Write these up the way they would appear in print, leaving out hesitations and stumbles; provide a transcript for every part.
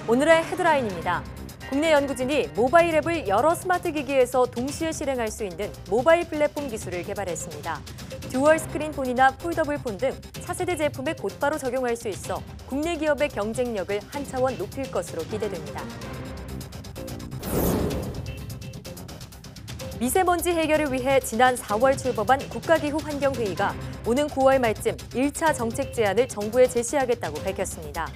오늘의 헤드라인입니다. 국내 연구진이 모바일 앱을 여러 스마트 기기에서 동시에 실행할 수 있는 모바일 플랫폼 기술을 개발했습니다. 듀얼 스크린 폰이나 폴더블 폰 등 차세대 제품에 곧바로 적용할 수 있어 국내 기업의 경쟁력을 한 차원 높일 것으로 기대됩니다. 미세먼지 해결을 위해 지난 4월 출범한 국가기후환경회의가 오는 9월 말쯤 1차 정책 제안을 정부에 제시하겠다고 밝혔습니다.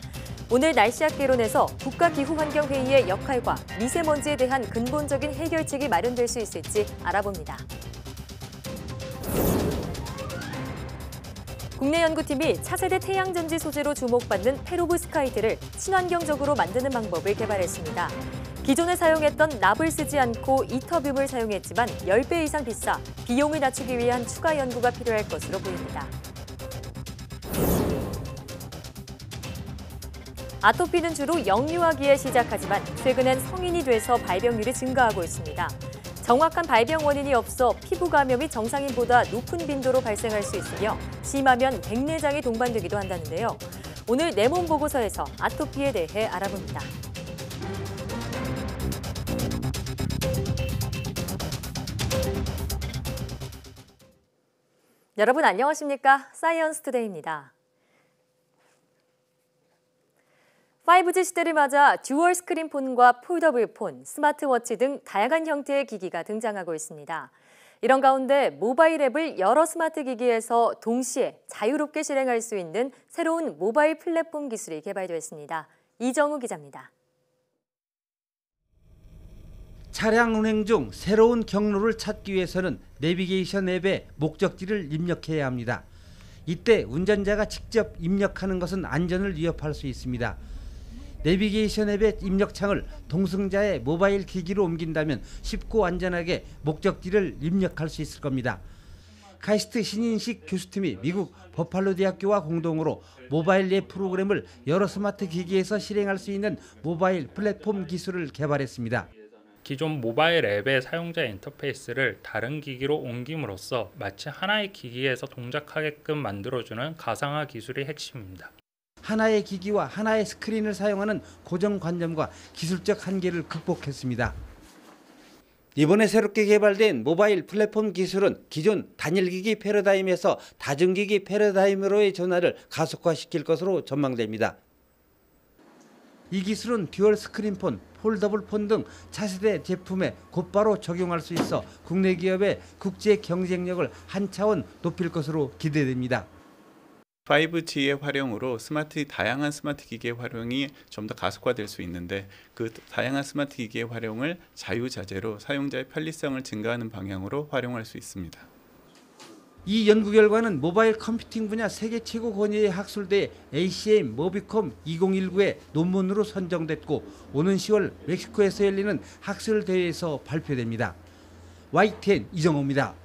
오늘 날씨학 개론에서 국가기후환경회의의 역할과 미세먼지에 대한 근본적인 해결책이 마련될 수 있을지 알아봅니다. 국내 연구팀이 차세대 태양전지 소재로 주목받는 페로브스카이트를 친환경적으로 만드는 방법을 개발했습니다. 기존에 사용했던 납을 쓰지 않고 이터뷴을 사용했지만 10배 이상 비싸 비용을 낮추기 위한 추가 연구가 필요할 것으로 보입니다. 아토피는 주로 영유아기에 시작하지만 최근엔 성인이 돼서 발병률이 증가하고 있습니다. 정확한 발병 원인이 없어 피부 감염이 정상인보다 높은 빈도로 발생할 수 있으며 심하면 백내장이 동반되기도 한다는데요. 오늘 내 몸 보고서에서 아토피에 대해 알아봅니다. 여러분 안녕하십니까? 사이언스 투데이입니다. 5G 시대를 맞아 듀얼 스크린 폰과 폴더블 폰, 스마트워치 등 다양한 형태의 기기가 등장하고 있습니다. 이런 가운데 모바일 앱을 여러 스마트 기기에서 동시에 자유롭게 실행할 수 있는 새로운 모바일 플랫폼 기술이 개발됐습니다. 이정우 기자입니다. 차량 운행 중 새로운 경로를 찾기 위해서는 내비게이션 앱에 목적지를 입력해야 합니다. 이때 운전자가 직접 입력하는 것은 안전을 위협할 수 있습니다. 내비게이션 앱의 입력창을 동승자의 모바일 기기로 옮긴다면 쉽고 안전하게 목적지를 입력할 수 있을 겁니다. 카이스트 신인식 교수팀이 미국 버팔로 대학교와 공동으로 모바일 앱 프로그램을 여러 스마트 기기에서 실행할 수 있는 모바일 플랫폼 기술을 개발했습니다. 기존 모바일 앱의 사용자 인터페이스를 다른 기기로 옮김으로써 마치 하나의 기기에서 동작하게끔 만들어주는 가상화 기술이 핵심입니다. 하나의 기기와 하나의 스크린을 사용하는 고정관념과 기술적 한계를 극복했습니다. 이번에 새롭게 개발된 모바일 플랫폼 기술은 기존 단일기기 패러다임에서 다중기기 패러다임으로의 전환을 가속화시킬 것으로 전망됩니다. 이 기술은 듀얼 스크린폰, 폴더블 폰 등 차세대 제품에 곧바로 적용할 수 있어 국내 기업의 국제 경쟁력을 한 차원 높일 것으로 기대됩니다. 5G의 활용으로 다양한 스마트 기기의 활용이 좀 더 가속화될 수 있는데 그 다양한 스마트 기기의 활용을 자유자재로 사용자의 편리성을 증가하는 방향으로 활용할 수 있습니다. 이 연구 결과는 모바일 컴퓨팅 분야 세계 최고 권위의 학술대 ACM 모비콤 2019의 논문으로 선정됐고 오는 10월 멕시코에서 열리는 학술대회에서 발표됩니다. YTN 이정호입니다.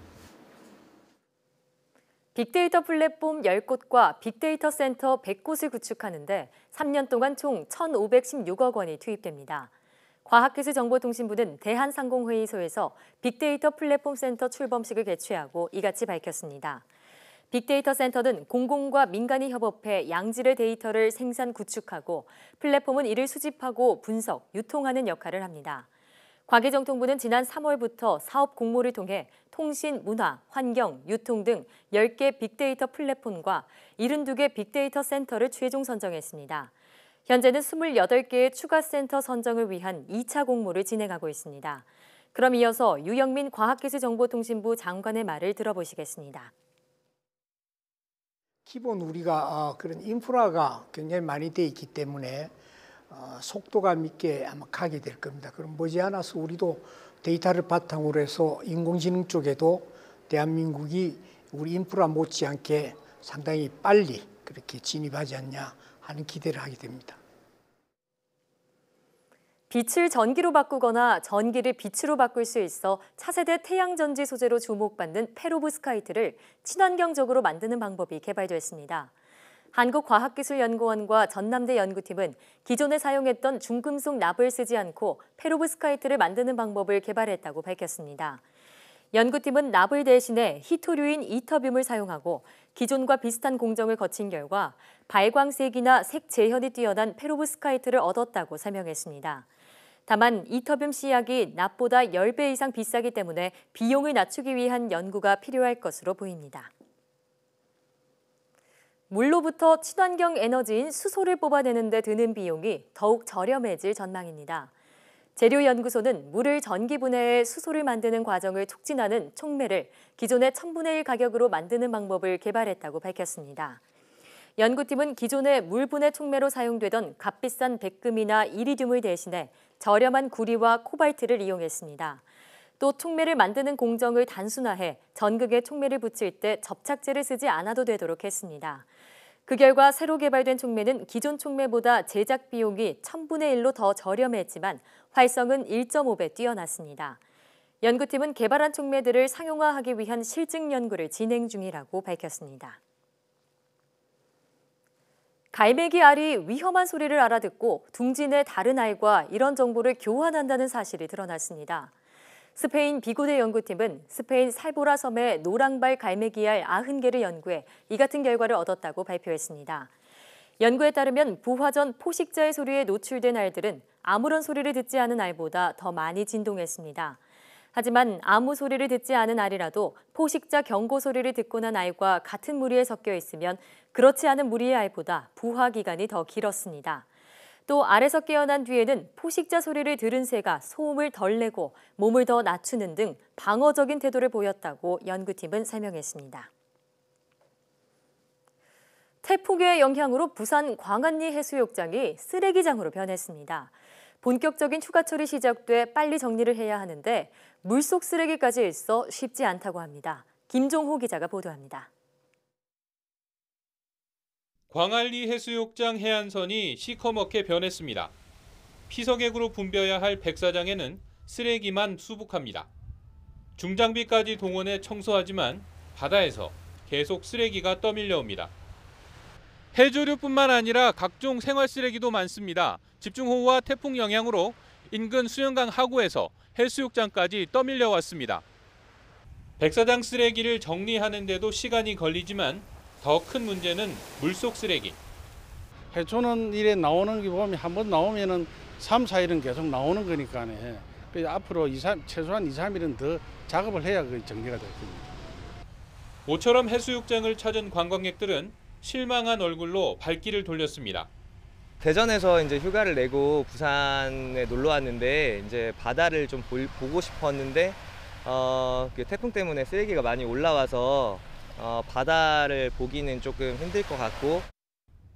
빅데이터 플랫폼 10곳과 빅데이터 센터 100곳을 구축하는데 3년 동안 총 1,516억 원이 투입됩니다. 과학기술정보통신부는 대한상공회의소에서 빅데이터 플랫폼 센터 출범식을 개최하고 이같이 밝혔습니다. 빅데이터 센터는 공공과 민간이 협업해 양질의 데이터를 생산 구축하고 플랫폼은 이를 수집하고 분석, 유통하는 역할을 합니다. 과기정통부는 지난 3월부터 사업 공모를 통해 통신, 문화, 환경, 유통 등 10개 빅데이터 플랫폼과 72개 빅데이터 센터를 최종 선정했습니다. 현재는 28개의 추가 센터 선정을 위한 2차 공모를 진행하고 있습니다. 그럼 이어서 유영민 과학기술정보통신부 장관의 말을 들어보시겠습니다. 기본 우리가 그런 인프라가 굉장히 많이 돼 있기 때문에 속도감 있게 아마 가게 될 겁니다. 그럼 머지않아서 우리도 데이터를 바탕으로 해서 인공지능 쪽에도 대한민국이 우리 인프라 못지않게 상당히 빨리 그렇게 진입하지 않냐 하는 기대를 하게 됩니다. 빛을 전기로 바꾸거나 전기를 빛으로 바꿀 수 있어 차세대 태양전지 소재로 주목받는 페로브스카이트를 친환경적으로 만드는 방법이 개발됐습니다. 한국과학기술연구원과 전남대 연구팀은 기존에 사용했던 중금속 납을 쓰지 않고 페로브스카이트를 만드는 방법을 개발했다고 밝혔습니다. 연구팀은 납을 대신해 히토류인 이터뷴을 사용하고 기존과 비슷한 공정을 거친 결과 발광색이나 색 재현이 뛰어난 페로브스카이트를 얻었다고 설명했습니다. 다만 이터뷴 씨약이 납보다 10배 이상 비싸기 때문에 비용을 낮추기 위한 연구가 필요할 것으로 보입니다. 물로부터 친환경 에너지인 수소를 뽑아내는 데 드는 비용이 더욱 저렴해질 전망입니다. 재료연구소는 물을 전기분해해 수소를 만드는 과정을 촉진하는 촉매를 기존의 1000분의 1 가격으로 만드는 방법을 개발했다고 밝혔습니다. 연구팀은 기존의 물분해 촉매로 사용되던 값비싼 백금이나 이리듐을 대신해 저렴한 구리와 코발트를 이용했습니다. 또 촉매를 만드는 공정을 단순화해 전극에 촉매를 붙일 때 접착제를 쓰지 않아도 되도록 했습니다. 그 결과 새로 개발된 촉매는 기존 촉매보다 제작 비용이 1000분의 1로 더 저렴했지만 활성은 1.5배 뛰어났습니다. 연구팀은 개발한 촉매들을 상용화하기 위한 실증 연구를 진행 중이라고 밝혔습니다. 갈매기 알이 위험한 소리를 알아듣고 둥지 내 다른 알과 이런 정보를 교환한다는 사실이 드러났습니다. 스페인 비고대 연구팀은 스페인 살보라 섬의 노랑발 갈매기알 90개를 연구해 이 같은 결과를 얻었다고 발표했습니다. 연구에 따르면 부화 전 포식자의 소리에 노출된 알들은 아무런 소리를 듣지 않은 알보다 더 많이 진동했습니다. 하지만 아무 소리를 듣지 않은 알이라도 포식자 경고 소리를 듣고 난 알과 같은 무리에 섞여 있으면 그렇지 않은 무리의 알보다 부화 기간이 더 길었습니다. 또 알에서 깨어난 뒤에는 포식자 소리를 들은 새가 소음을 덜 내고 몸을 더 낮추는 등 방어적인 태도를 보였다고 연구팀은 설명했습니다. 태풍의 영향으로 부산 광안리 해수욕장이 쓰레기장으로 변했습니다. 본격적인 휴가철이 시작돼 빨리 정리를 해야 하는데 물속 쓰레기까지 있어 쉽지 않다고 합니다. 김종호 기자가 보도합니다. 광안리 해수욕장 해안선이 시커멓게 변했습니다. 피서객으로 붐벼야 할 백사장에는 쓰레기만 수북합니다. 중장비까지 동원해 청소하지만 바다에서 계속 쓰레기가 떠밀려옵니다. 해조류뿐만 아니라 각종 생활 쓰레기도 많습니다. 집중호우와 태풍 영향으로 인근 수영강 하구에서 해수욕장까지 떠밀려왔습니다. 백사장 쓰레기를 정리하는 데도 시간이 걸리지만 더 큰 문제는 물속 쓰레기. 해초는 이래 나오는 게 보면 한번 나오면은 3, 4일은 계속 나오는 거니까네. 그래서 앞으로 최소한 2, 3일은 더 작업을 해야 그 정리가 될 겁니다. 모처럼 해수욕장을 찾은 관광객들은 실망한 얼굴로 발길을 돌렸습니다. 대전에서 이제 휴가를 내고 부산에 놀러 왔는데 이제 바다를 좀 보고 싶었는데 그 태풍 때문에 쓰레기가 많이 올라와서 바다를 보기는 조금 힘들 것 같고.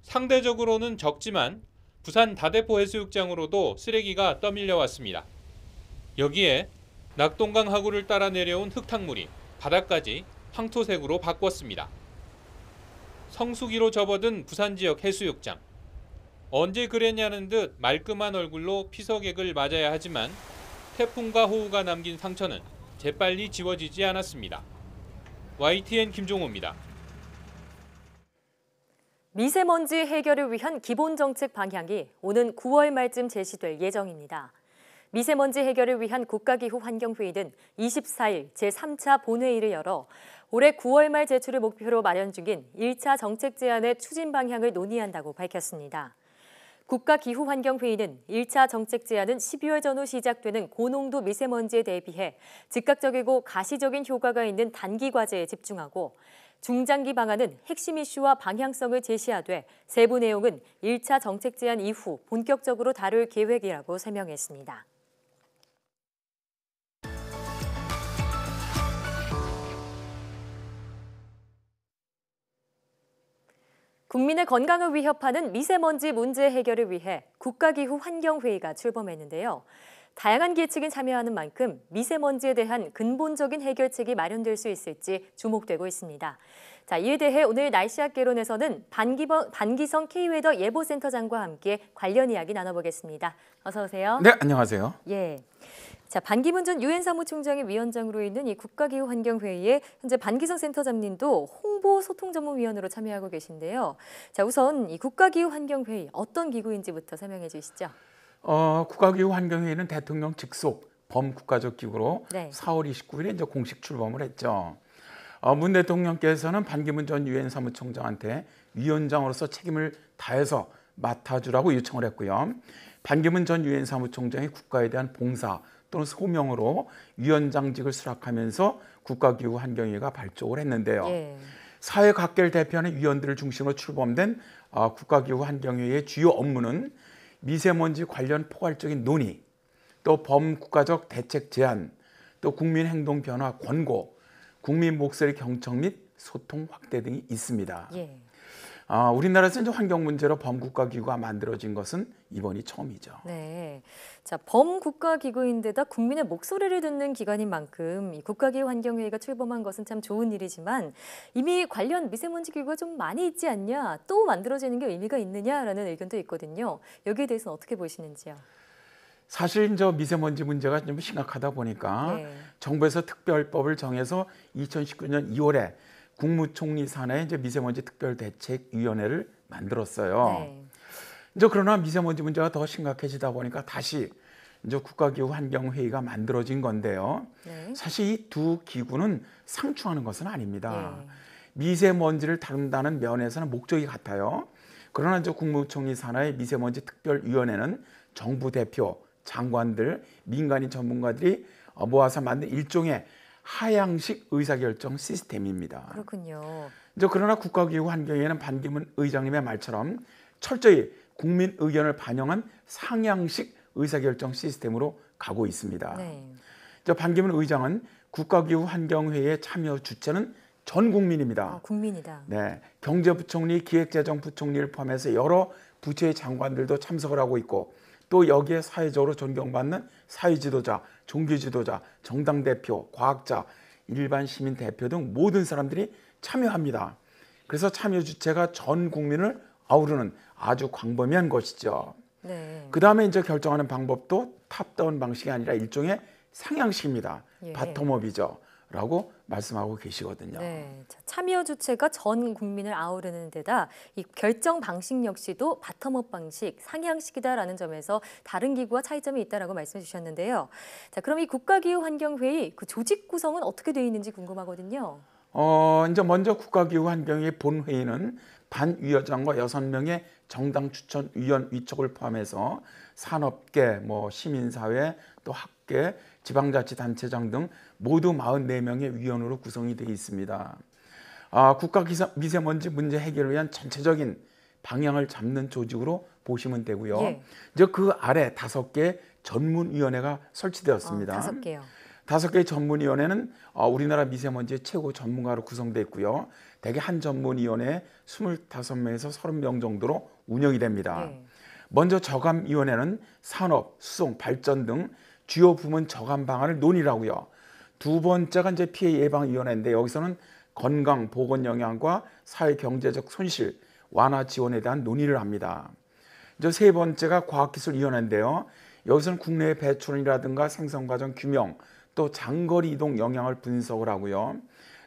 상대적으로는 적지만 부산 다대포 해수욕장으로도 쓰레기가 떠밀려 왔습니다. 여기에 낙동강 하구를 따라 내려온 흙탕물이 바닥까지 황토색으로 바꿨습니다. 성수기로 접어든 부산 지역 해수욕장. 언제 그랬냐는 듯 말끔한 얼굴로 피서객을 맞아야 하지만 태풍과 호우가 남긴 상처는 재빨리 지워지지 않았습니다. YTN 김종호입니다. 미세먼지 해결을 위한 기본 정책 방향이 오는 9월 말쯤 제시될 예정입니다. 미세먼지 해결을 위한 국가기후 환경회의는 24일 제3차 본회의를 열어 올해 9월 말 제출을 목표로 마련 중인 1차 정책 제안의 추진 방향을 논의한다고 밝혔습니다. 국가기후환경회의는 1차 정책 제안은 12월 전후 시작되는 고농도 미세먼지에 대비해 즉각적이고 가시적인 효과가 있는 단기 과제에 집중하고 중장기 방안은 핵심 이슈와 방향성을 제시하되 세부 내용은 1차 정책 제안 이후 본격적으로 다룰 계획이라고 설명했습니다. 국민의 건강을 위협하는 미세먼지 문제 해결을 위해 국가기후환경회의가 출범했는데요. 다양한 계층이 참여하는 만큼 미세먼지에 대한 근본적인 해결책이 마련될 수 있을지 주목되고 있습니다. 자, 이에 대해 오늘 날씨학개론에서는 반기성 K웨더 예보센터장과 함께 관련 이야기 나눠보겠습니다. 어서 오세요. 네, 안녕하세요. 예. 자, 반기문 전 유엔 사무총장의 위원장으로 있는 이 국가기후환경회의에 현재 반기성 센터장님도 홍보소통전문위원으로 참여하고 계신데요. 자, 우선 이 국가기후환경회의 어떤 기구인지부터 설명해 주시죠. 국가기후환경회의는 대통령 직속 범국가적 기구로 네. 4월 29일에 이제 공식 출범을 했죠. 문 대통령께서는 반기문 전 유엔 사무총장한테 위원장으로서 책임을 다해서 맡아주라고 요청을 했고요. 반기문 전 유엔 사무총장이 국가에 대한 봉사 또는 소명으로 위원장직을 수락하면서 국가기후 환경위가 발족을 했는데요. 예. 사회각계를 대표하는 위원들을 중심으로 출범된 국가기후 환경위의 주요 업무는 미세먼지 관련 포괄적인 논의, 또 범국가적 대책 제안, 또 국민 행동 변화 권고, 국민 목소리 경청 및 소통 확대 등이 있습니다. 예. 우리나라에서 이제 환경 문제로 범국가기구가 만들어진 것은 이번이 처음이죠. 네. 자, 범국가기구인데다 국민의 목소리를 듣는 기관인 만큼 이 국가기후 환경회의가 출범한 것은 참 좋은 일이지만 이미 관련 미세먼지 기구가 좀 많이 있지 않냐, 또 만들어지는 게 의미가 있느냐라는 의견도 있거든요. 여기에 대해서는 어떻게 보시는지요? 사실 저 미세먼지 문제가 좀 심각하다 보니까 네. 정부에서 특별법을 정해서 2019년 2월에 국무총리 산하에 이제 미세먼지 특별대책위원회를 만들었어요. 네. 이제 그러나 미세먼지 문제가 더 심각해지다 보니까 다시 이제 국가기후 환경회의가 만들어진 건데요. 네. 사실 이 두 기구는 상충하는 것은 아닙니다. 예. 미세먼지를 다룬다는 면에서는 목적이 같아요. 그러나 이제 국무총리 산하의 미세먼지 특별위원회는 정부 대표, 장관들, 민간인 전문가들이 모아서 만든 일종의 하향식 의사결정 시스템입니다. 그렇군요. 이제 그러나 국가기후 환경회의는 반기문 의장님의 말처럼 철저히 국민 의견을 반영한 상향식 의사결정 시스템으로 가고 있습니다. 네. 이제 반기문 의장은 국가기후 환경회의의 참여 주체는 전 국민입니다. 국민이다. 네, 경제부총리, 기획재정부총리를 포함해서 여러 부처의 장관들도 참석을 하고 있고 또 여기에 사회적으로 존경받는 사회지도자, 종교지도자, 정당 대표, 과학자, 일반 시민 대표 등 모든 사람들이 참여합니다. 그래서 참여 주체가 전 국민을 아우르는 아주 광범위한 것이죠. 네. 그 다음에 이제 결정하는 방법도 탑다운 방식이 아니라 일종의 상향식입니다. 예. 바텀업이죠. 라고 말씀하고 계시거든요. 네, 자, 참여 주체가 전 국민을 아우르는 데다 이 결정 방식 역시도 바텀업 방식, 상향식이다라는 점에서 다른 기구와 차이점이 있다라고 말씀해 주셨는데요. 자, 그럼 이 국가기후환경회의 그 조직 구성은 어떻게 되어 있는지 궁금하거든요. 이제 먼저 국가기후환경회의 본회의는 반위원장과 6명의 정당 추천 위원 위촉을 포함해서 산업계, 시민사회, 또 학계, 지방자치단체장 등 모두 44명의 위원으로 구성이 되어 있습니다. 국가 미세먼지 문제 해결을 위한 전체적인 방향을 잡는 조직으로 보시면 되고요. 예. 이제 그 아래 5개의 전문위원회가 설치되었습니다. 5개요. 5개의 전문위원회는 우리나라 미세먼지의 최고 전문가로 구성되어 있고요. 대개 한 전문위원회에 25명에서 30명 정도로 운영이 됩니다. 예. 먼저 저감위원회는 산업, 수송, 발전 등 주요 부문 저감 방안을 논의를 하고요. 두 번째가 이제 피해 예방위원회인데 여기서는 건강, 보건 영향과 사회 경제적 손실, 완화 지원에 대한 논의를 합니다. 이제 세 번째가 과학기술위원회인데요. 여기서는 국내의 배출이라든가 생산과정 규명, 또 장거리 이동 영향을 분석을 하고요.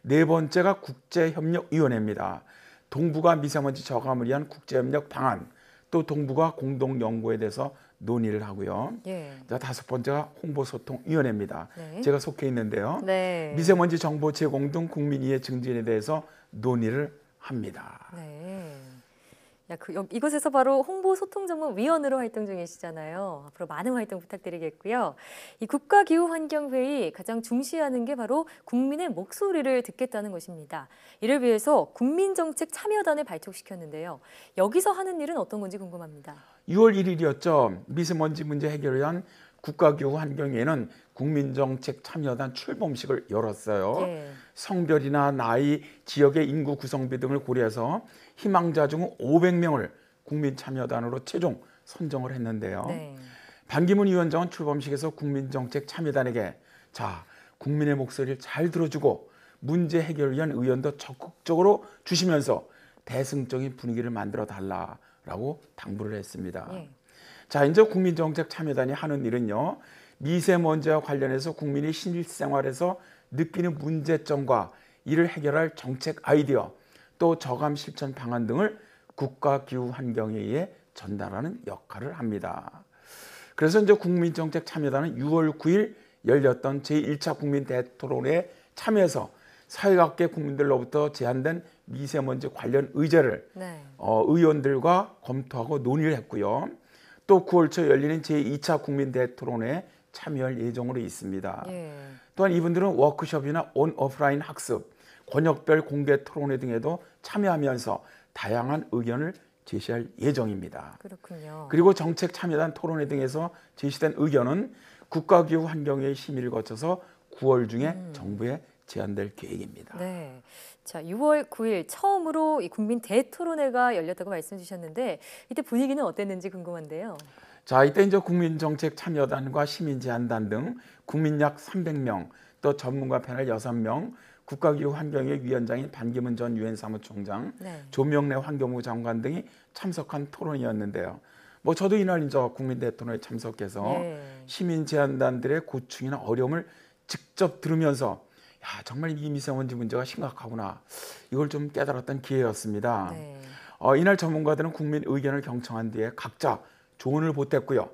네 번째가 국제협력위원회입니다. 동북아 미세먼지 저감을 위한 국제협력 방안, 또 동북아 공동연구에 대해서 논의를 하고요. 예. 자, 5번째가 홍보소통위원회입니다. 네. 제가 속해 있는데요. 네. 미세먼지 정보 제공 등 국민 이해 증진에 대해서 논의를 합니다. 네. 이곳에서 바로 홍보소통전문위원으로 활동 중이시잖아요. 앞으로 많은 활동 부탁드리겠고요. 이 국가기후환경회의 가장 중시하는 게 바로 국민의 목소리를 듣겠다는 것입니다. 이를 위해서 국민정책 참여단을 발족시켰는데요. 여기서 하는 일은 어떤 건지 궁금합니다. 6월 1일이었죠. 미세먼지 문제 해결을 위한 국가기후환경회의는 국민정책 참여단 출범식을 열었어요. 예. 성별이나 나이, 지역의 인구 구성비 등을 고려해서 희망자 중 500명을 국민참여단으로 최종 선정을 했는데요. 네. 반기문 위원장은 출범식에서 국민정책 참여단에게 국민의 목소리를 잘 들어주고 문제 해결을 위한 의견도 적극적으로 주시면서 대승적인 분위기를 만들어 달라라고 당부를 했습니다. 예. 자, 이제 국민정책 참여단이 하는 일은요. 미세먼지와 관련해서 국민이 실생활에서 느끼는 문제점과 이를 해결할 정책 아이디어, 또 저감 실천 방안 등을 국가기후환경회의에 전달하는 역할을 합니다. 그래서 이제 국민정책 참여단은 6월 9일 열렸던 제1차 국민 대토론에 참여해서 사회각계 국민들로부터 제안된 미세먼지 관련 의제를 네. 의원들과 검토하고 논의를 했고요. 또 9월 초 열리는 제2차 국민 대토론에 참여할 예정으로 있습니다. 예. 또한 이분들은 워크숍이나 오프라인 학습, 권역별 공개 토론회 등에도 참여하면서 다양한 의견을 제시할 예정입니다. 그렇군요. 그리고 정책 참여단 토론회 등에서 제시된 의견은 국가기후환경회의 심의를 거쳐서 9월 중에 정부에 제안될 계획입니다. 네. 자, 6월 9일 처음으로 이 국민 대토론회가 열렸다고 말씀 주셨는데 이때 분위기는 어땠는지 궁금한데요. 자, 이때 이제 국민정책참여단과 시민제안단 등 국민 약 300명, 또 전문가 패널 6명, 국가기후환경회 위원장인 반기문 전 유엔 사무총장, 네. 조명래 환경부 장관 등이 참석한 토론이었는데요. 뭐 저도 이날 이제 국민 대토론회에 참석해서 네. 시민제안단들의 고충이나 어려움을 직접 들으면서 야, 정말 이 미세먼지 문제가 심각하구나. 이걸 좀 깨달았던 기회였습니다. 네. 이날 전문가들은 국민 의견을 경청한 뒤에 각자 조언을 보탰고요.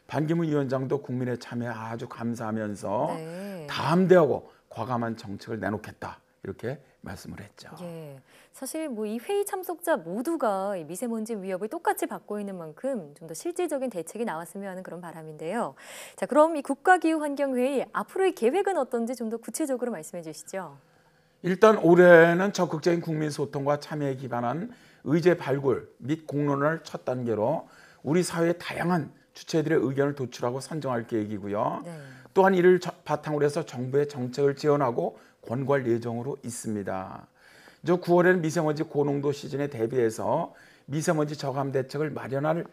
반기문 위원장도 국민의 참여에 아주 감사하면서 네. 담대하고 과감한 정책을 내놓겠다. 이렇게 말씀을 했죠. 예. 사실 뭐 이 회의 참석자 모두가 이 미세먼지 위협을 똑같이 받고 있는 만큼 좀 더 실질적인 대책이 나왔으면 하는 그런 바람인데요. 자, 그럼 이 국가기후환경회의 앞으로의 계획은 어떤지 좀 더 구체적으로 말씀해 주시죠. 일단 올해는 적극적인 국민 소통과 참여에 기반한 의제 발굴 및 공론을 첫 단계로 우리 사회의 다양한 주체들의 의견을 도출하고 선정할 계획이고요. 네. 또한 이를 바탕으로 해서 정부의 정책을 지원하고 권고할 예정으로 있습니다. 9월에는 미세먼지 고농도 시즌에 대비해서 미세먼지 저감 대책을 마련할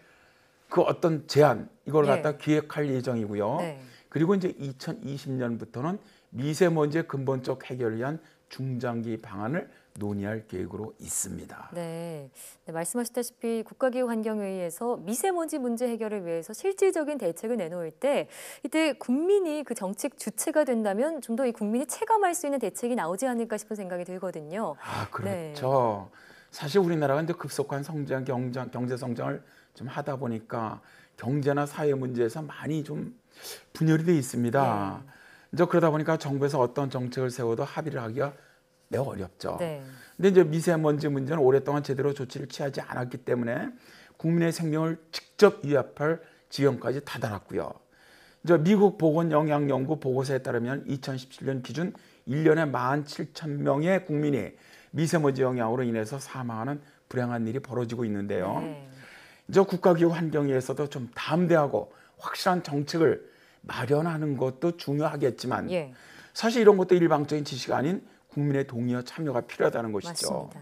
그 어떤 제안 이걸 갖다 기획할 예정이고요. 네. 그리고 이제 2020년부터는 미세먼지의 근본적 해결을 위한 중장기 방안을 논의할 계획으로 있습니다. 네. 네, 말씀하셨다시피 국가기후환경회의에서 미세먼지 문제 해결을 위해서 실질적인 대책을 내놓을 때 이때 국민이 그 정책 주체가 된다면 좀 더 이 국민이 체감할 수 있는 대책이 나오지 않을까 싶은 생각이 들거든요. 아, 그렇죠. 네. 사실 우리나라가 이제 급속한 성장, 경제 성장을 좀 하다 보니까 경제나 사회 문제에서 많이 좀 분열이 돼 있습니다. 네. 이제 그러다 보니까 정부에서 어떤 정책을 세워도 합의를 하기가 매우 어렵죠. 네. 근데 이제 미세먼지 문제는 오랫동안 제대로 조치를 취하지 않았기 때문에 국민의 생명을 직접 위협할 지경까지 다다랐고요. 이제 미국 보건영양연구 보고서에 따르면 2017년 기준 1년에 17,000명의 국민이 미세먼지 영향으로 인해서 사망하는 불행한 일이 벌어지고 있는데요. 네. 이제 국가기후환경회에서도 좀 담대하고 확실한 정책을 마련하는 것도 중요하겠지만 사실 이런 것도 일방적인 지시가 아닌 국민의 동의와 참여가 필요하다는 것이죠. 맞습니다.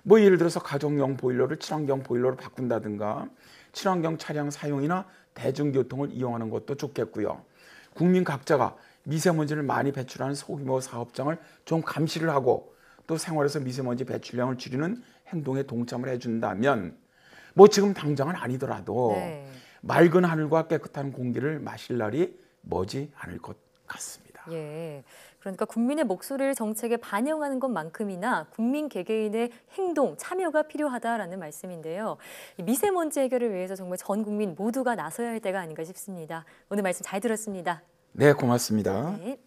뭐 예를 들어서 가정용 보일러를 친환경 보일러로 바꾼다든가 친환경 차량 사용이나 대중교통을 이용하는 것도 좋겠고요. 국민 각자가 미세먼지를 많이 배출하는 소규모 사업장을 좀 감시를 하고 또 생활에서 미세먼지 배출량을 줄이는 행동에 동참을 해준다면 뭐 지금 당장은 아니더라도 맑은 하늘과 깨끗한 공기를 마실 날이 머지 않을 것 같습니다. 예. 그러니까 국민의 목소리를 정책에 반영하는 것만큼이나 국민 개개인의 행동, 참여가 필요하다라는 말씀인데요. 미세먼지 해결을 위해서 정말 전 국민 모두가 나서야 할 때가 아닌가 싶습니다. 오늘 말씀 잘 들었습니다. 네, 고맙습니다. 네.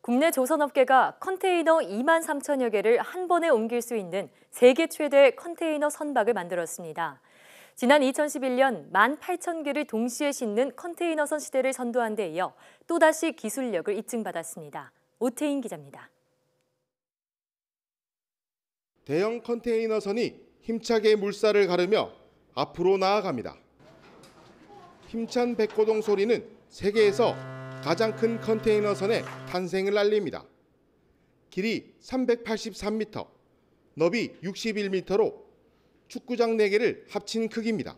국내 조선업계가 컨테이너 23,000여 개를 한 번에 옮길 수 있는 세계 최대 컨테이너 선박을 만들었습니다. 지난 2011년 18,000개를 동시에 싣는 컨테이너선 시대를 선도한 데 이어 또다시 기술력을 입증받았습니다. 오태인 기자입니다. 대형 컨테이너선이 힘차게 물살을 가르며 앞으로 나아갑니다. 힘찬 백고동 소리는 세계에서 가장 큰 컨테이너선의 탄생을 알립니다. 길이 383m, 너비 61m로 축구장 4개를 합친 크기입니다.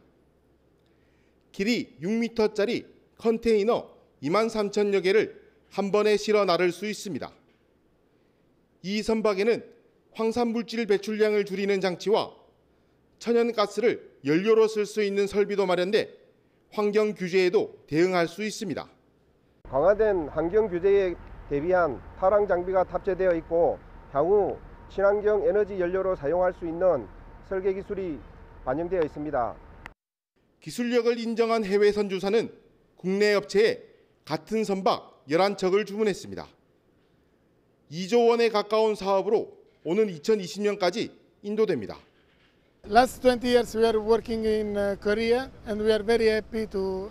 길이 6m짜리 컨테이너 23,000여 개를 한 번에 실어 나를 수 있습니다. 이 선박에는 황산물질 배출량을 줄이는 장치와 천연가스를 연료로 쓸 수 있는 설비도 마련돼 환경 규제에도 대응할 수 있습니다. 강화된 환경 규제에 대비한 탈항 장비가 탑재되어 있고 향후 친환경 에너지 연료로 사용할 수 있는 설계 기술이 반영되어 있습니다. 기술력을 인정한 해외 선주사는 국내 업체에 같은 선박 11척을 주문했습니다. 2조 원에 가까운 사업으로 오는 2020년까지 인도됩니다. Last 20 years we are working in Korea and we are very happy to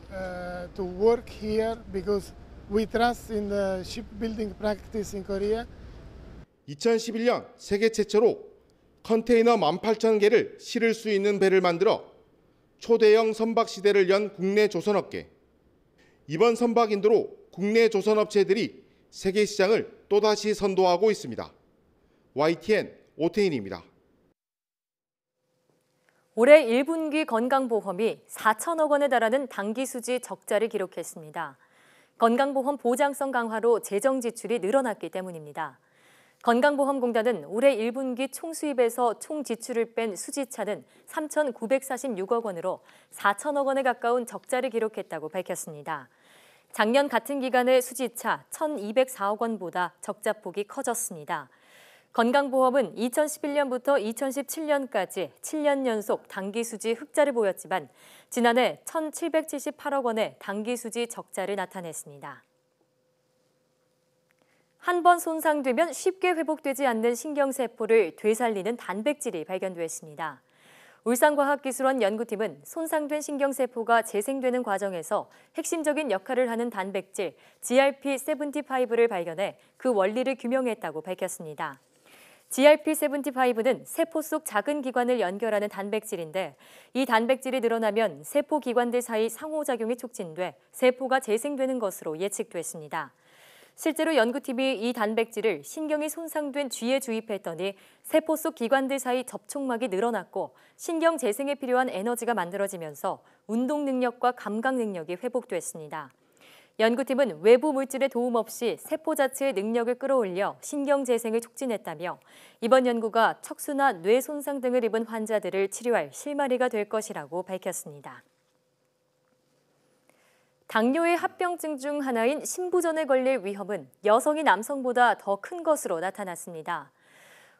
work here because we trust in the shipbuilding practice in Korea. 2011년 세계 최초로 컨테이너 18,000개를 실을 수 있는 배를 만들어 초대형 선박 시대를 연 국내 조선업계. 이번 선박 인도로 국내 조선업체들이 세계 시장을 또다시 선도하고 있습니다. YTN 오태인입니다. 올해 1분기 건강보험이 4천억 원에 달하는 당기수지 적자를 기록했습니다. 건강보험 보장성 강화로 재정 지출이 늘어났기 때문입니다. 건강보험공단은 올해 1분기 총수입에서 총지출을 뺀 수지차는 3,946억 원으로 4천억 원에 가까운 적자를 기록했다고 밝혔습니다. 작년 같은 기간의 수지차 1,204억 원보다 적자폭이 커졌습니다. 건강보험은 2011년부터 2017년까지 7년 연속 당기수지 흑자를 보였지만 지난해 1,778억 원의 당기수지 적자를 나타냈습니다. 한 번 손상되면 쉽게 회복되지 않는 신경세포를 되살리는 단백질이 발견됐습니다. 울산과학기술원 연구팀은 손상된 신경세포가 재생되는 과정에서 핵심적인 역할을 하는 단백질 GRP75를 발견해 그 원리를 규명했다고 밝혔습니다. GRP75는 세포 속 작은 기관을 연결하는 단백질인데 이 단백질이 늘어나면 세포 기관들 사이 상호작용이 촉진돼 세포가 재생되는 것으로 예측됐습니다. 실제로 연구팀이 이 단백질을 신경이 손상된 쥐에 주입했더니 세포 속 기관들 사이 접촉막이 늘어났고 신경 재생에 필요한 에너지가 만들어지면서 운동 능력과 감각 능력이 회복됐습니다. 연구팀은 외부 물질의 도움 없이 세포 자체의 능력을 끌어올려 신경 재생을 촉진했다며 이번 연구가 척수나 뇌 손상 등을 입은 환자들을 치료할 실마리가 될 것이라고 밝혔습니다. 당뇨의 합병증 중 하나인 신부전에 걸릴 위험은 여성이 남성보다 더 큰 것으로 나타났습니다.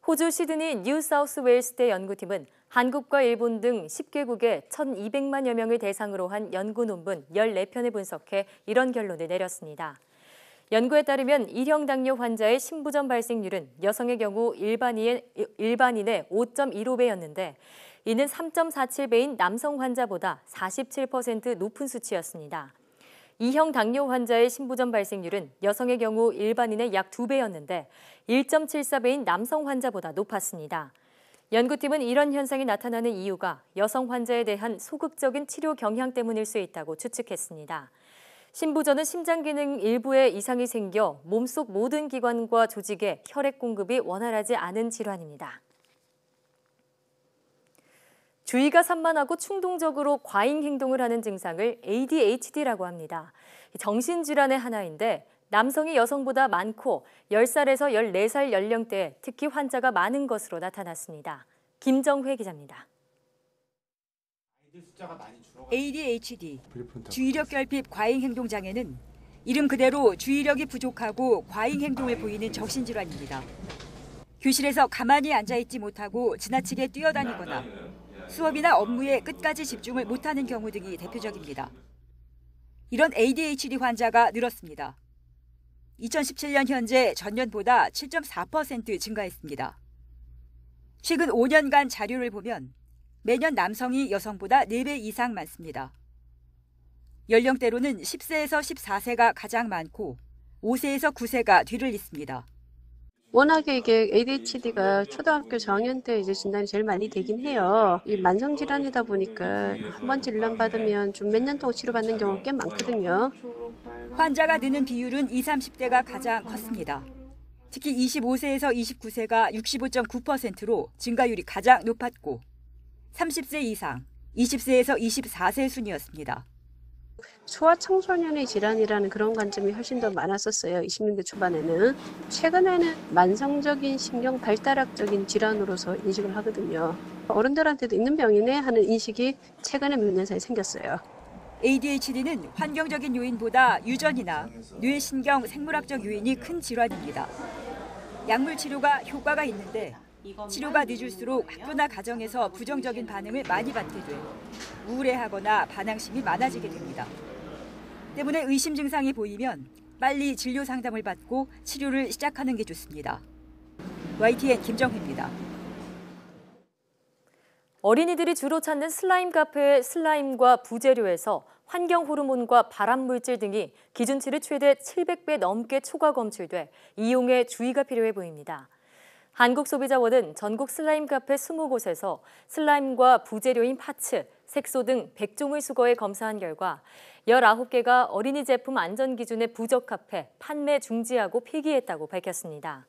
호주 시드니 뉴사우스웨일스대 연구팀은 한국과 일본 등 10개국의 1,200만여 명을 대상으로 한 연구 논문 14편을 분석해 이런 결론을 내렸습니다. 연구에 따르면 1형 당뇨 환자의 신부전 발생률은 여성의 경우 일반인의 5.15배였는데 이는 3.47배인 남성 환자보다 47% 높은 수치였습니다. 2형 당뇨 환자의 신부전 발생률은 여성의 경우 일반인의 약 2배였는데 1.74배인 남성 환자보다 높았습니다. 연구팀은 이런 현상이 나타나는 이유가 여성 환자에 대한 소극적인 치료 경향 때문일 수 있다고 추측했습니다. 신부전은 심장 기능 일부에 이상이 생겨 몸속 모든 기관과 조직에 혈액 공급이 원활하지 않은 질환입니다. 주의가 산만하고 충동적으로 과잉 행동을 하는 증상을 ADHD라고 합니다. 정신질환의 하나인데 남성이 여성보다 많고 10살에서 14살 연령대에 특히 환자가 많은 것으로 나타났습니다. 김정회 기자입니다. ADHD, 주의력 결핍 과잉 행동 장애는 이름 그대로 주의력이 부족하고 과잉 행동을 보이는 정신질환입니다. 교실에서 가만히 앉아있지 못하고 지나치게 뛰어다니거나 수업이나 업무에 끝까지 집중을 못하는 경우 등이 대표적입니다. 이런 ADHD 환자가 늘었습니다. 2017년 현재 전년보다 7.4% 증가했습니다. 최근 5년간 자료를 보면 매년 남성이 여성보다 4배 이상 많습니다. 연령대로는 10세에서 14세가 가장 많고 5세에서 9세가 뒤를 잇습니다. 워낙에 이게 ADHD가 초등학교 저학년 때 이제 진단이 제일 많이 되긴 해요. 이 만성 질환이다 보니까 한 번 진단 받으면 좀 몇 년 동안 치료받는 경우가 꽤 많거든요. 환자가 느는 비율은 20, 30대가 가장 컸습니다. 특히 25세에서 29세가 65.9%로 증가율이 가장 높았고 30세 이상, 20세에서 24세 순이었습니다. 소아청소년의 질환이라는 그런 관점이 훨씬 더 많았었어요. 20년대 초반에는. 최근에는 만성적인 신경 발달학적인 질환으로서 인식을 하거든요. 어른들한테도 있는 병이네 하는 인식이 최근에 몇 년 사이에 생겼어요. ADHD는 환경적인 요인보다 유전이나 뇌신경 생물학적 요인이 큰 질환입니다. 약물 치료가 효과가 있는데 치료가 늦을수록 학교나 가정에서 부정적인 반응을 많이 받게 돼 우울해하거나 반항심이 많아지게 됩니다. 때문에 의심 증상이 보이면 빨리 진료 상담을 받고 치료를 시작하는 게 좋습니다. YTN 김정희입니다. 어린이들이 주로 찾는 슬라임 카페의 슬라임과 부재료에서 환경 호르몬과 발암 물질 등이 기준치를 최대 700배 넘게 초과 검출돼 이용에 주의가 필요해 보입니다. 한국소비자원은 전국 슬라임 카페 20곳에서 슬라임과 부재료인 파츠, 색소 등 100종을 수거해 검사한 결과 19개가 어린이 제품 안전 기준에 부적합해 판매 중지하고 폐기했다고 밝혔습니다.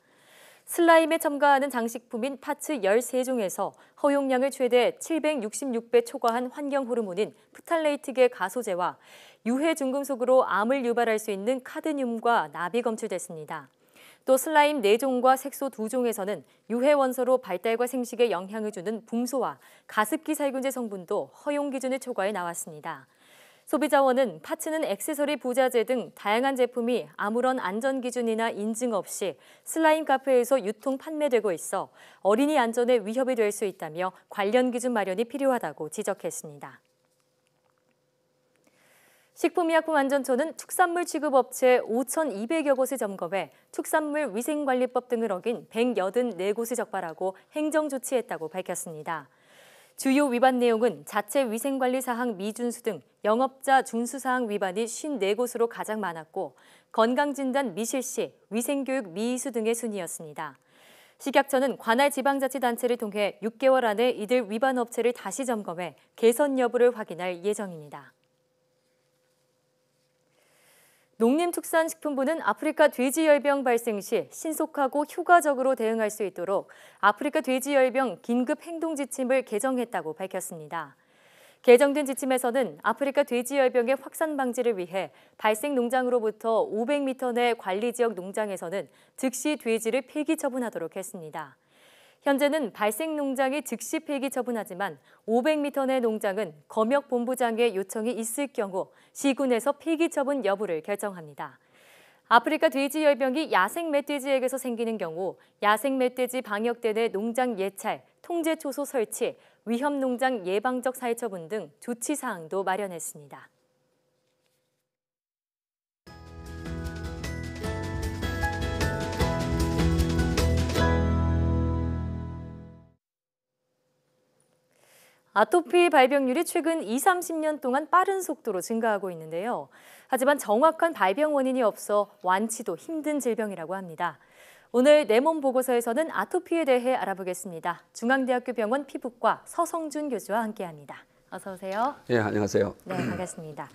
슬라임에 첨가하는 장식품인 파츠 13종에서 허용량을 최대 766배 초과한 환경 호르몬인 프탈레이트계 가소제와 유해 중금속으로 암을 유발할 수 있는 카드뮴과 납이 검출됐습니다. 또 슬라임 4종과 색소 2종에서는 유해 원소로 발달과 생식에 영향을 주는 붕소와 가습기 살균제 성분도 허용 기준을 초과해 나왔습니다. 소비자원은 파츠는 액세서리 부자재 등 다양한 제품이 아무런 안전 기준이나 인증 없이 슬라임 카페에서 유통 판매되고 있어 어린이 안전에 위협이 될 수 있다며 관련 기준 마련이 필요하다고 지적했습니다. 식품의약품안전처는 축산물 취급업체 5,200여 곳을 점검해 축산물 위생관리법 등을 어긴 184곳을 적발하고 행정조치했다고 밝혔습니다. 주요 위반 내용은 자체 위생관리사항 미준수 등 영업자 준수사항 위반이 54곳으로 가장 많았고 건강진단 미실시, 위생교육 미이수 등의 순이었습니다. 식약처는 관할 지방자치단체를 통해 6개월 안에 이들 위반 업체를 다시 점검해 개선 여부를 확인할 예정입니다. 농림축산식품부는 아프리카 돼지열병 발생 시 신속하고 효과적으로 대응할 수 있도록 아프리카 돼지열병 긴급행동지침을 개정했다고 밝혔습니다. 개정된 지침에서는 아프리카 돼지열병의 확산 방지를 위해 발생 농장으로부터 500m 내 관리지역 농장에서는 즉시 돼지를 폐기 처분하도록 했습니다. 현재는 발생 농장이 즉시 폐기 처분하지만 500m 내 농장은 검역본부장의 요청이 있을 경우 시군에서 폐기 처분 여부를 결정합니다. 아프리카 돼지열병이 야생 멧돼지에게서 생기는 경우 야생 멧돼지 방역대 내 농장 예찰, 통제 초소 설치, 위험 농장 예방적 살처분 등 조치 사항도 마련했습니다. 아토피 발병률이 최근 20-30년 동안 빠른 속도로 증가하고 있는데요. 하지만 정확한 발병 원인이 없어 완치도 힘든 질병이라고 합니다. 오늘 내 몸 보고서에서는 아토피에 대해 알아보겠습니다. 중앙대학교 병원 피부과 서성준 교수와 함께합니다. 어서 오세요. 네, 안녕하세요. 네, 반갑습니다.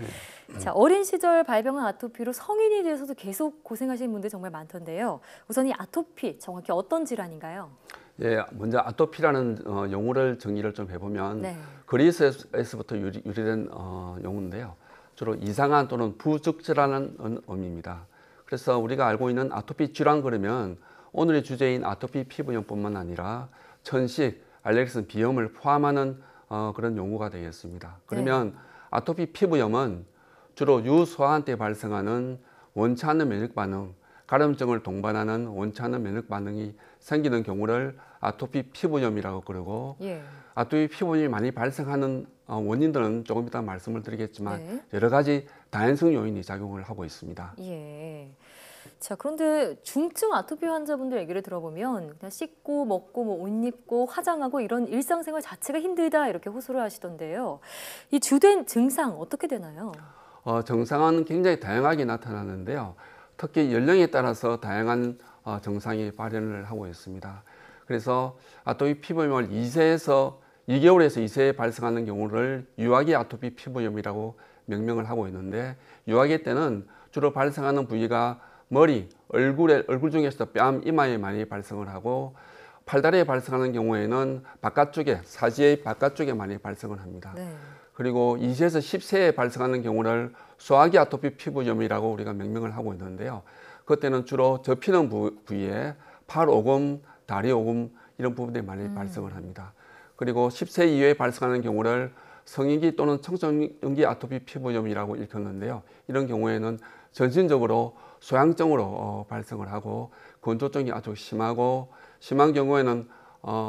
자, 어린 시절 발병한 아토피로 성인이 돼서도 계속 고생하시는 분들 정말 많던데요. 우선 이 아토피 정확히 어떤 질환인가요? 예, 먼저 아토피라는 용어를 정의를 좀 해보면 네. 그리스에서부터 유래된 용어인데요. 주로 이상한 또는 부적절한 의미입니다. 그래서 우리가 알고 있는 아토피 질환 그러면 오늘의 주제인 아토피 피부염뿐만 아니라 천식, 알레르기성 비염을 포함하는 그런 용어가 되겠습니다. 그러면 네. 아토피 피부염은 주로 유소환 때 발생하는 원치 않는 면역 반응, 가려움증을 동반하는 원치 않는 면역 반응이 생기는 경우를 아토피 피부염이라고 그러고 예. 아토피 피부염이 많이 발생하는 원인들은 조금 이따 말씀을 드리겠지만 네. 여러 가지 다양성 요인이 작용을 하고 있습니다. 예. 자, 그런데 중증 아토피 환자분들 얘기를 들어보면 그냥 씻고 먹고 뭐 옷 입고 화장하고 이런 일상생활 자체가 힘들다 이렇게 호소를 하시던데요. 이 주된 증상 어떻게 되나요? 증상은 굉장히 다양하게 나타나는데요. 특히 연령에 따라서 다양한 증상이 발현을 하고 있습니다. 그래서 아토피 피부염을 2세에서 2개월에서 2세에 발생하는 경우를 유아기 아토피 피부염이라고 명명을 하고 있는데 유아기 때는 주로 발생하는 부위가 머리, 얼굴 중에서도 뺨, 이마에 많이 발생을 하고 팔다리에 발생하는 경우에는 바깥쪽에, 사지의 바깥쪽에 많이 발생을 합니다. 네. 그리고 2세에서 10세에 발생하는 경우를 소아기 아토피 피부염이라고 우리가 명명을 하고 있는데요. 그때는 주로 접히는 부위에 팔 오금, 다리 오금 이런 부분들이 많이 발생을 합니다. 그리고 10세 이후에 발생하는 경우를 성인기 또는 청소년기 아토피 피부염이라고 일컫는데요. 이런 경우에는 전신적으로 소양증으로 발생을 하고 건조증이 아주 심하고 심한 경우에는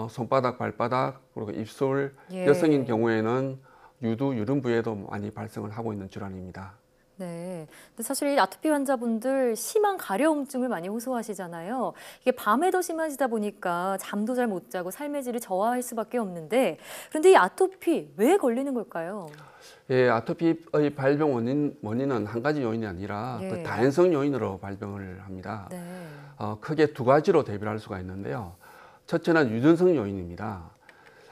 손바닥, 발바닥, 그리고 입술, 예. 여성인 경우에는 유두, 유름 부위에도 많이 발생을 하고 있는 질환입니다. 네. 근데 사실 이 아토피 환자분들 심한 가려움증을 많이 호소하시잖아요. 이게 밤에 더 심해지다 보니까 잠도 잘 못 자고 삶의 질을 저하할 수밖에 없는데 그런데 이 아토피 왜 걸리는 걸까요? 예, 아토피의 발병 원인은 한 가지 요인이 아니라 예. 그 다양성 요인으로 발병을 합니다. 네. 크게 두 가지로 대비를 할 수가 있는데요. 첫째는 유전성 요인입니다.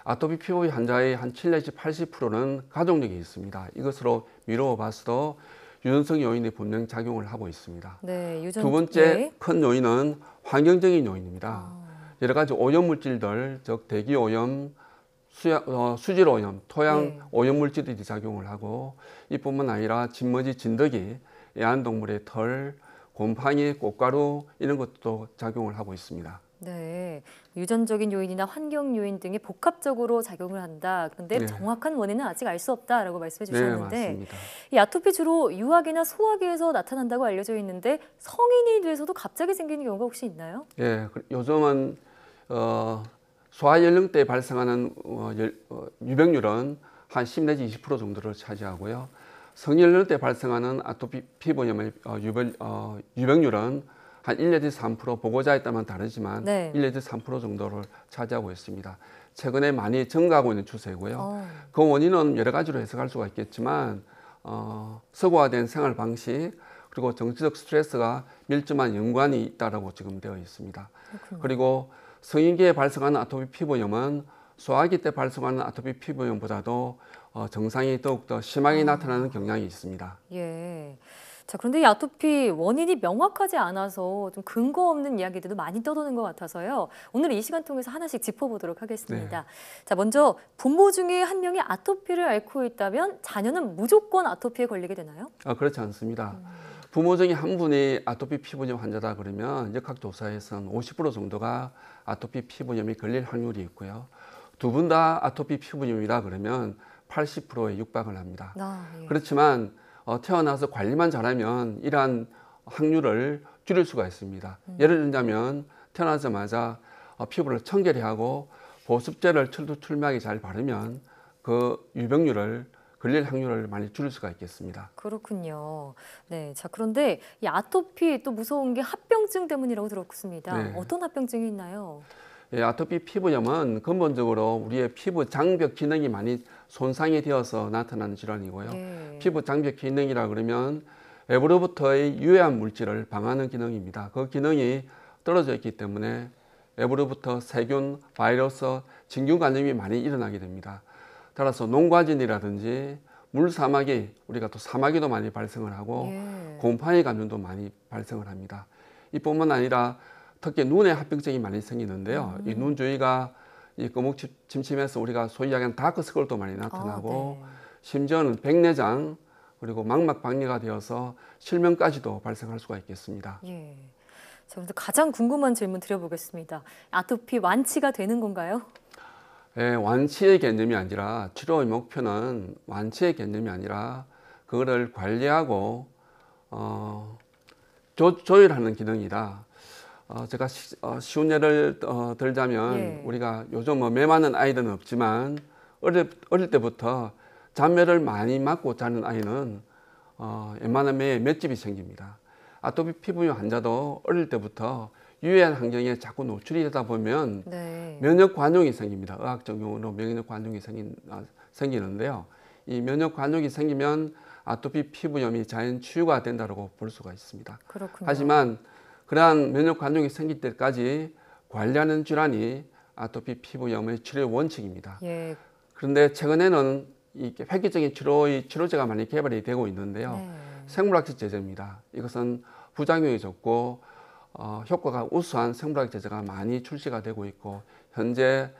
아토피 피부 환자의 한 7 내지 80%는 가족력이 있습니다. 이것으로 미루어 봐서도 유전성 요인이 분명 작용을 하고 있습니다. 네, 두 번째 큰 요인은 환경적인 요인입니다. 여러 가지 오염 물질들, 즉 대기 오염, 수질 오염, 토양 오염 물질들이 작용을 하고 이뿐만 아니라 진먼지, 진드기, 애완동물의 털, 곰팡이, 꽃가루 이런 것도 작용을 하고 있습니다. 네, 유전적인 요인이나 환경 요인 등이 복합적으로 작용을 한다. 그런데 네. 정확한 원인은 아직 알 수 없다라고 말씀해 네, 주셨는데 맞습니다. 이 아토피 주로 유아기나 소아기에서 나타난다고 알려져 있는데 성인이 돼서도 갑자기 생기는 경우가 혹시 있나요? 예, 요즘은 소아 연령대에 발생하는 유병률은 한 10 내지 20% 정도를 차지하고요. 성인 연령대에 발생하는 아토피 피부염의 유병률은 한 1 내지 3% 보고자에 따라 다르지만 네. 1 내지 3% 정도를 차지하고 있습니다. 최근에 많이 증가하고 있는 추세고요. 그 원인은 여러 가지로 해석할 수가 있겠지만 서구화된 생활 방식 그리고 정치적 스트레스가 밀접한 연관이 있다고 지금 되어 있습니다. 그렇군요. 그리고 성인기에 발생하는 아토피 피부염은 소아기 때 발생하는 아토피 피부염보다도 증상이 더욱더 심하게 나타나는 경향이 있습니다. 예. 자, 그런데 이 아토피 원인이 명확하지 않아서 좀 근거 없는 이야기들도 많이 떠도는 것 같아서요. 오늘 이 시간 통해서 하나씩 짚어보도록 하겠습니다. 네. 자, 먼저 부모 중에 한 명이 아토피를 앓고 있다면 자녀는 무조건 아토피에 걸리게 되나요? 그렇지 않습니다. 부모 중에 한 분이 아토피 피부염 환자다 그러면 역학조사에서는 50% 정도가 아토피 피부염이 걸릴 확률이 있고요. 두 분 다 아토피 피부염이라 그러면 80%에 육박을 합니다. 예. 그렇지만 태어나서 관리만 잘하면 이러한 확률을 줄일 수가 있습니다. 예를 들자면 태어나자마자 피부를 청결히 하고 보습제를 철두철미하게 잘 바르면 그 유병률을 걸릴 확률을 많이 줄일 수가 있겠습니다. 그렇군요. 네, 자 그런데 이 아토피 또 무서운 게 합병증 때문이라고 들었습니다. 네. 어떤 합병증이 있나요? 예, 아토피 피부염은 근본적으로 우리의 피부 장벽 기능이 많이 손상이 되어서 나타나는 질환이고요. 피부 장벽 기능이라 그러면 외부로부터의 유해한 물질을 방어하는 기능입니다. 그 기능이 떨어져 있기 때문에 외부로부터 세균, 바이러스, 진균 감염이 많이 일어나게 됩니다. 따라서 농과진이라든지 물사마귀, 우리가 또 사마귀도 많이 발생을 하고 곰팡이 감염도 많이 발생을 합니다. 이뿐만 아니라 특히 눈에 합병증이 많이 생기는데요. 이 눈 주위가 이 거목 침침해서 우리가 소위 이야기하는 다크서클도 많이 나타나고 심지어는 백내장 그리고 망막 박리가 되어서 실명까지도 발생할 수가 있겠습니다. 예. 자, 그런데 가장 궁금한 질문 드려보겠습니다. 아토피 완치가 되는 건가요? 예, 완치의 개념이 아니라 치료의 목표는 완치의 개념이 아니라 그거를 관리하고 조율하는 기능이다. 제가 쉬운 예를 들자면 우리가 요즘 매 많은 아이들은 없지만 어릴 때부터 잔매를 많이 맞고 자는 아이는 웬만한 매에 맷집이 생깁니다. 아토피 피부염 환자도 어릴 때부터 유해한 환경에 자꾸 노출이 되다 보면 면역 관용이 생깁니다. 의학적 용어로 면역 관용이 생기는데요. 이 면역 관용이 생기면 아토피 피부염이 자연 치유가 된다고 볼 수가 있습니다. 그렇군요. 하지만 그러한 면역 관용이 생길 때까지 관리하는 질환이 아토피 피부염의 치료 원칙입니다. 그런데 최근에는 이 획기적인 치료제가 많이 개발이 되고 있는데요. 생물학적 제제입니다. 이것은 부작용이 적고 효과가 우수한 생물학 제제가 많이 출시가 되고 있고 현재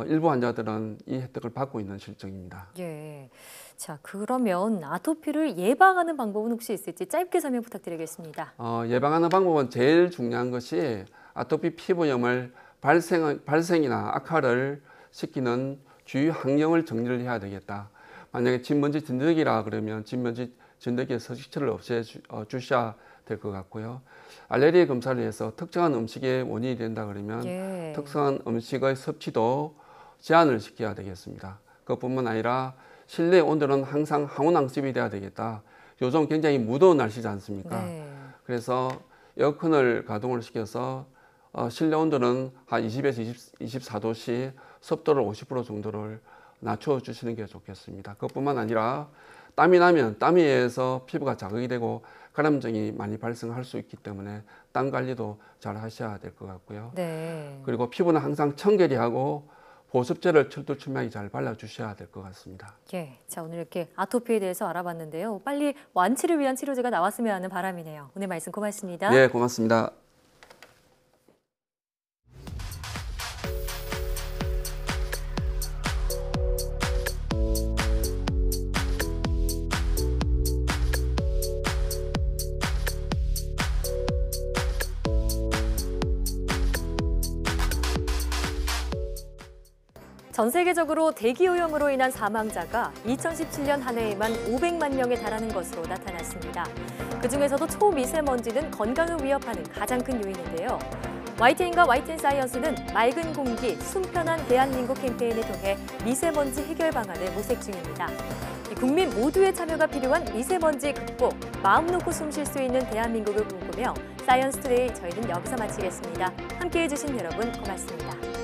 일부 환자들은 이 혜택을 받고 있는 실정입니다. 예. 자, 그러면 아토피를 예방하는 방법은 혹시 있을지 짧게 설명 부탁드리겠습니다. 예방하는 방법은 제일 중요한 것이 아토피 피부염을 발생이나 악화를 시키는 주위 환경을 정리를 해야 되겠다. 만약에 진먼지 진드기라 그러면 진먼지 진드기의 서식처를 없애주셔야 될 것 같고요. 알레르기 검사를 해서 특정한 음식의 원인이 된다 그러면 특정한 음식의 섭취도 제한을 시켜야 되겠습니다. 그것뿐만 아니라 실내 온도는 항상 항온항습이 돼야 되겠다. 요즘 굉장히 무더운 날씨지 않습니까? 그래서 에어컨을 가동을 시켜서 실내 온도는 한 20에서 24도씩 습도를 50% 정도를 낮춰주시는 게 좋겠습니다. 그것뿐만 아니라 땀이 나면 땀에 의해서 피부가 자극이 되고 가려움증이 많이 발생할 수 있기 때문에 땀 관리도 잘 하셔야 될 것 같고요. 그리고 피부는 항상 청결히 하고 보습제를 철두철미하게 잘 발라주셔야 될 것 같습니다. 자, 오늘 이렇게 아토피에 대해서 알아봤는데요. 빨리 완치를 위한 치료제가 나왔으면 하는 바람이네요. 오늘 말씀 고맙습니다. 네, 고맙습니다. 전 세계적으로 대기오염으로 인한 사망자가 2017년 한 해에만 500만 명에 달하는 것으로 나타났습니다. 그중에서도 초미세먼지는 건강을 위협하는 가장 큰 요인인데요. YTN과 YTN 사이언스는 맑은 공기, 숨편한 대한민국 캠페인을 통해 미세먼지 해결 방안을 모색 중입니다. 국민 모두의 참여가 필요한 미세먼지 극복, 마음 놓고 숨 쉴 수 있는 대한민국을 꿈꾸며 사이언스 투데이 저희는 여기서 마치겠습니다. 함께해 주신 여러분 고맙습니다.